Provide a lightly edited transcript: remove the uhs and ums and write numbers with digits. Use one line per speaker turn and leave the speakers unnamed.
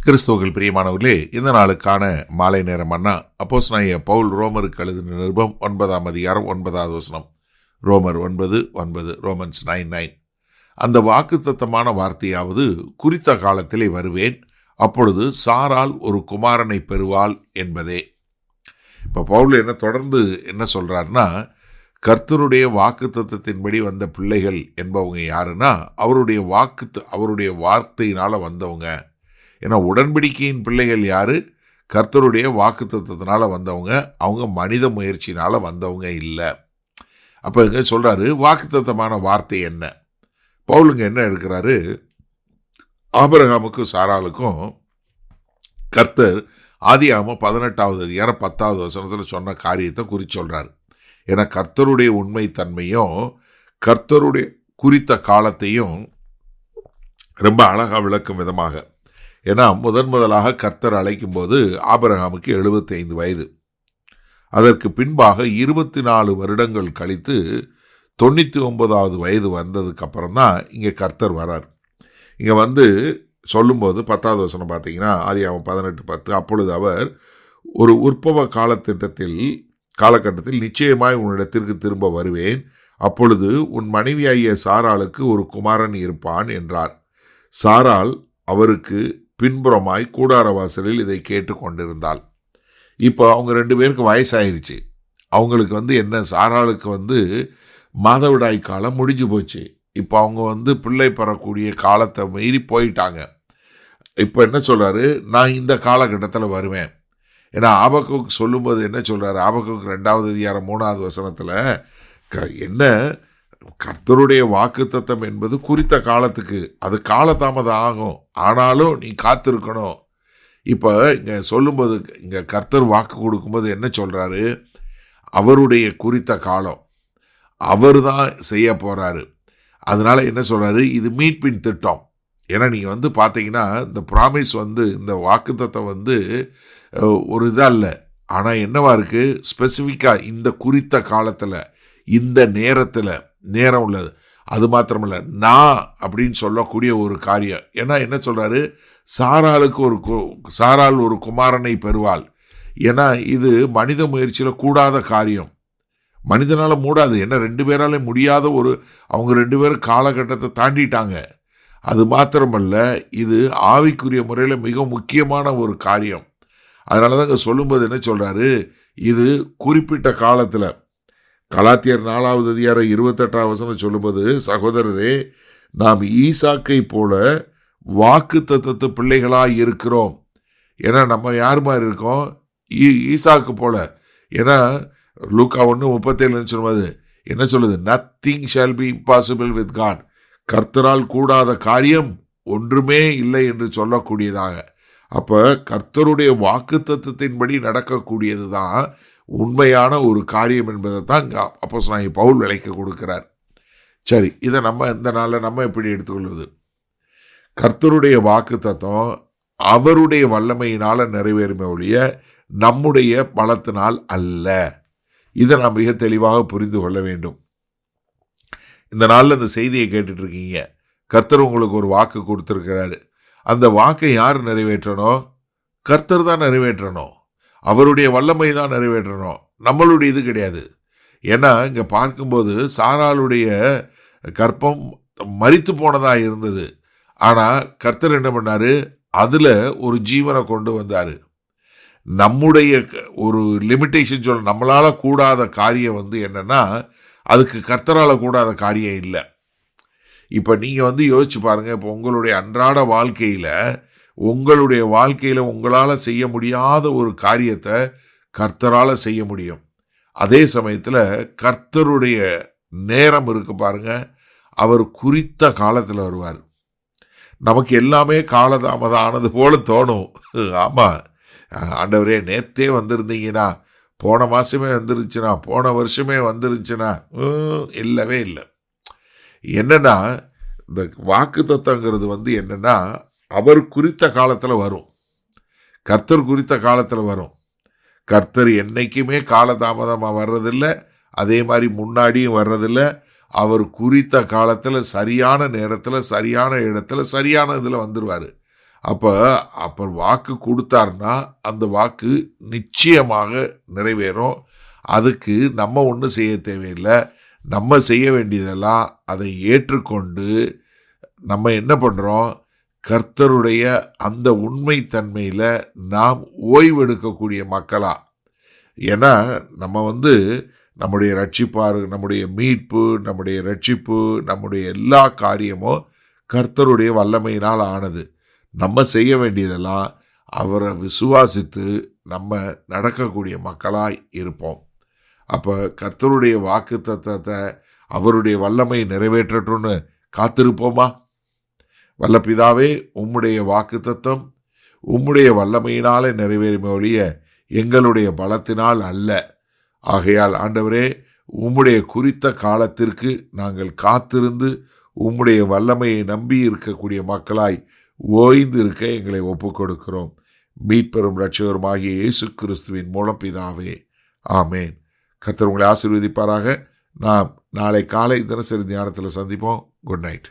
கிறிஸ்துவுக்குள் பிரியமானவர்களே, இந்த நாளுக்கான மாலை நேர மன்னா அப்போஸ்தலனாகிய பவுல் ரோமருக்கு எழுதின நிருபம் 9ஆம் அதிகாரம் 9வது வசனம். ரோமர் 9:9, ரோமன்ஸ் 9:9. அந்த வாக்குத்தத்தமான வார்த்தையாவது, குறித்த காலத்திலே வருவேன், அப்பொழுது சாராள் ஒரு குமாரனை பெறுவாள் என்பதே. இப்போ பவுல் தொடர்ந்து என்ன சொல்றாருன்னா, கர்த்தருடைய வாக்குத்தத்தத்தின்படி வந்த பிள்ளைகள் என்பவங்க யாருன்னா, அவருடைய வார்த்தையினால வந்தவங்க. ஏன்னா உடன்படிக்கையின் பிள்ளைகள் யாரு? கர்த்தருடைய வாக்குத்தத்தத்தினால வந்தவங்க. அவங்க மனித முயற்சினால வந்தவங்க இல்லை. அப்போ இங்க சொல்றாரு, வாக்குத்தத்தமான வார்த்தை என்ன? பவுலுங்க என்ன எடுக்கிறாரு? ஆபிரகாமுக்கும் சாராளுக்கும் கர்த்தர் ஆதியாகமம் 18வது அதிகாரம் 10வது வசனத்தில் சொன்ன காரியத்தை குறித்து சொல்றாரு. ஏன்னா கர்த்தருடைய உண்மை தன்மையும் கர்த்தருடைய குறித்த காலத்தையும் ரொம்ப அழகா விளக்கும் விதமாக. ஏன்னா முதலாக கர்த்தர் அழைக்கும் போது ஆபிரகாமுக்கு 75 வயது. அதற்கு பின்பாக 24 வருடங்கள் கழித்து 99வது வயது வந்ததுக்கு அப்புறம் தான் இங்கே கர்த்தர் வரார். இங்கே சொல்லும்போது 10வது வசனம் பார்த்தீங்கன்னா, ஆதியாகமம் 18:10, அப்பொழுது அவர் ஒரு உற்பவ காலகட்டத்தில் நிச்சயமாய் உன்னிடத்திற்கு திரும்ப வருவேன், அப்பொழுது உன் மனைவியாகிய சாராளுக்கு ஒரு குமாரன் இருப்பான் என்றார். சாராள் அவருக்கு பின்புறமாய் கூடார வாசலில் இதை கேட்டு கொண்டிருந்தாள். இப்போ அவங்க 2 பேருக்கு வயசாயிருச்சு. அவங்களுக்கு சாராளுக்கு மாதவிடாய் காலம் முடிஞ்சு போச்சு. இப்போ அவங்க பிள்ளை பெறக்கூடிய காலத்தை மீறி போயிட்டாங்க. இப்போ என்ன சொல்றாரு? நான் இந்த காலகட்டத்தில் வருவேன். ஏன்னா ஆபக்குக்கு சொல்லும்போது என்ன சொல்றாரு? ஆபக்குக்கு 2வது அதிகாரம் 3வது வசனத்தில் கர்த்தருடைய வாக்குத்தத்தம் என்பது குறித்த காலத்துக்கு, அது காலதாமதம் ஆகும், ஆனாலும் நீ காத்திருக்கணும். இப்போ இங்கே சொல்லும்போது, இங்கே கர்த்தர் வாக்கு கொடுக்கும்போது என்ன சொல்றாரு? அவருடைய குறித்த காலம் அவர் தான் செய்ய போறாரு. அதனால என்ன சொல்றாரு? இது மீட்பின் திட்டம். ஏன்னா நீங்க பார்த்தீங்கன்னா, இந்த ப்ராமிஸ் இந்த வாக்குத்தத்தம் ஒரு இதா இல்லை. ஆனால் என்னவா இருக்கு? ஸ்பெசிஃபிக்காக இந்த குறித்த காலத்தில், இந்த நேரம் உள்ளது. அது மாத்திரமல்ல, நான் அப்படின்னு சொல்லக்கூடிய ஒரு காரியம். ஏன்னா என்ன சொல்றாரு? சாராள் ஒரு குமாரனை பெறுவாள். ஏன்னா இது மனித முயற்சியில் கூடாத காரியம், மனிதனால மூடாது. ஏன்னா 2 பேரால முடியாத அவங்க 2 பேரும் காலகட்டத்தை தாண்டிட்டாங்க. அது மாத்திரமல்ல, இது ஆவிக்குரிய முறையில் மிக முக்கியமான ஒரு காரியம். அதனால தான் இங்கே சொல்லும்போது என்ன சொல்றாரு? இது குறிப்பிட்ட காலத்தில், கலாத்தியர் 4வது அதிகாரம் 28வது வசனம் சொல்லும்போது, சகோதரரே, நாம் ஈசாக்கை போல வாக்குத்தத்தத்து பிள்ளைகளாய் இருக்கிறோம். ஏன்னா நம்ம யார் மாதிரி இருக்கோம்? ஈசாக்கு போல. ஏன்னா லூக்கா 1:37 சொல்லும்போது என்ன சொல்லுது? Nothing shall be impossible with God. கர்த்தரால் கூடாத காரியம் ஒன்றுமே இல்லை என்று சொல்லக்கூடியதாக. அப்போ கர்த்தருடைய வாக்குத்தத்தத்தின்படி நடக்கக்கூடியது தான் உண்மையான ஒரு காரியம் என்பதை தான் அப்போஸ்தலனாகிய பவுல் விளக்கி கொடுக்கிறார். சரி, இதை இந்த நாளில் நம்ம எப்படி எடுத்துக்கொள்வது? கர்த்தருடைய வாக்குத்தத்தம் அவருடைய வல்லமையினால நிறைவேறுமே ஒழிய நம்முடைய பலத்தினால் அல்ல. இதை நாம் மிக தெளிவாக புரிந்து கொள்ள வேண்டும். இந்த நாளில் இந்த செய்தியை கேட்டுட்டு இருக்கீங்க. கர்த்தர் உங்களுக்கு ஒரு வாக்கு கொடுத்துருக்கிறாரு. அந்த வாக்கை யார் நிறைவேற்றணும்? கர்த்தர் தான் நிறைவேற்றணும். அவருடைய வல்லமை தான் நிறைவேற்றணும், நம்மளுடைய இது கிடையாது. ஏன்னா இங்கே பார்க்கும்போது சாராளுடைய கர்ப்பம் மரித்து போனதாக இருந்தது. ஆனால் கர்த்தர் என்ன பண்ணாரு? அதில் ஒரு ஜீவனை கொண்டு வந்தார். நம்முடைய ஒரு லிமிட்டேஷன் சொல்ல, நம்மளால் கூடாத காரியம் என்னன்னா, அதுக்கு கர்த்தரால் கூடாத காரியம் இல்லை. இப்போ நீங்கள் யோசிச்சு பாருங்கள். இப்போ உங்களுடைய அன்றாட வாழ்க்கையில் உங்களால் செய்ய முடியாத ஒரு காரியத்தை கர்த்தரால் செய்ய முடியும். அதே சமயத்தில் கர்த்தருடைய நேரம் இருக்கு பாருங்க, அவர் குறித்த காலத்தில் வருவார். நமக்கு எல்லாமே காலதாமதம் ஆனது போல தோணும். ஆமாம், ஆண்டவரே நேத்தே வந்திருந்தீங்கன்னா, போன மாதமே வந்துருச்சுன்னா, போன வருஷமே வந்துருச்சுன்னா, இல்லவே இல்லை. என்னன்னா இந்த வாக்குத்தத்தங்கிறது என்னன்னா, அவர் குறித்த காலத்தில் வரும், கர்த்தர் குறித்த காலத்தில் வரும். கர்த்தர் என்னைக்குமே காலதாமதமாக வர்றதில்லை, அதே மாதிரி முன்னாடியும் வர்றதில்லை. அவர் குறித்த காலத்தில் சரியான நேரத்தில் சரியான இடத்துல சரியான இதில் வந்துடுவார். அப்போ அப்போ வாக்கு கொடுத்தாருன்னா அந்த வாக்கு நிச்சயமாக நிறைவேறும். அதுக்கு நம்ம ஒன்றும் செய்ய தேவையில்லை. நம்ம செய்ய வேண்டியதெல்லாம் அதை ஏற்றுக்கொண்டு நம்ம என்ன பண்ணுறோம், கர்த்தருடைய அந்த உண்மைத்தன்மையில் நாம் ஓய்வெடுக்கக்கூடிய மக்களா. ஏன்னா நம்ம நம்முடைய ரட்சிப்பார், நம்முடைய மீட்பு, நம்முடைய ரட்சிப்பு, நம்முடைய எல்லா காரியமும் கர்த்தருடைய வல்லமையினால் ஆனது. நம்ம செய்ய வேண்டியதெல்லாம் அவரை விசுவாசித்து நம்ம நடக்கக்கூடிய மக்களாய் இருப்போம். அப்போ கர்த்தருடைய வாக்கு தத்தத்தை அவருடைய வல்லமை நிறைவேற்றட்டும்னு காத்திருப்போமா? வல்ல பிதாவே, உம்முடைய வாக்கு தத்தம் உம்முடைய வல்லமையினாலே நிறைவேறுமே ஒழிய எங்களுடைய பலத்தினால் அல்ல. ஆகையால் ஆண்டவரே, உம்முடைய குறித்த காலத்திற்கு நாங்கள் காத்திருந்து உம்முடைய வல்லமையை நம்பி இருக்கக்கூடிய மக்களாய் ஓய்ந்து இருக்க எங்களை ஒப்புக் கொடுக்கிறோம். மீட்பெரும் இரட்சகருமாகிய இயேசு கிறிஸ்துவின் மூலம் பிதாவே, ஆமேன். கர்த்தர் உங்களை ஆசீர்வதிப்பாராக. நாம் நாளை காலை தினசரி தியானத்தில் சந்திப்போம். Good night.